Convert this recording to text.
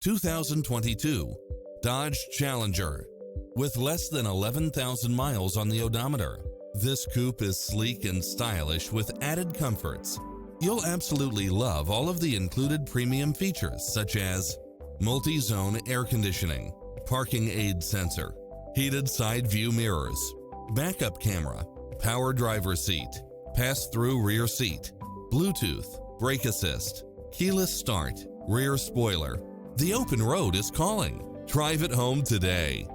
2022 Dodge Challenger. With less than 11,000 miles on the odometer, this coupe is sleek and stylish with added comforts. You'll absolutely love all of the included premium features such as multi-zone air conditioning, parking aid sensor, heated side view mirrors, backup camera, power driver seat, pass-through rear seat, Bluetooth, brake assist, keyless start, rear spoiler. The open road is calling. Drive it home today.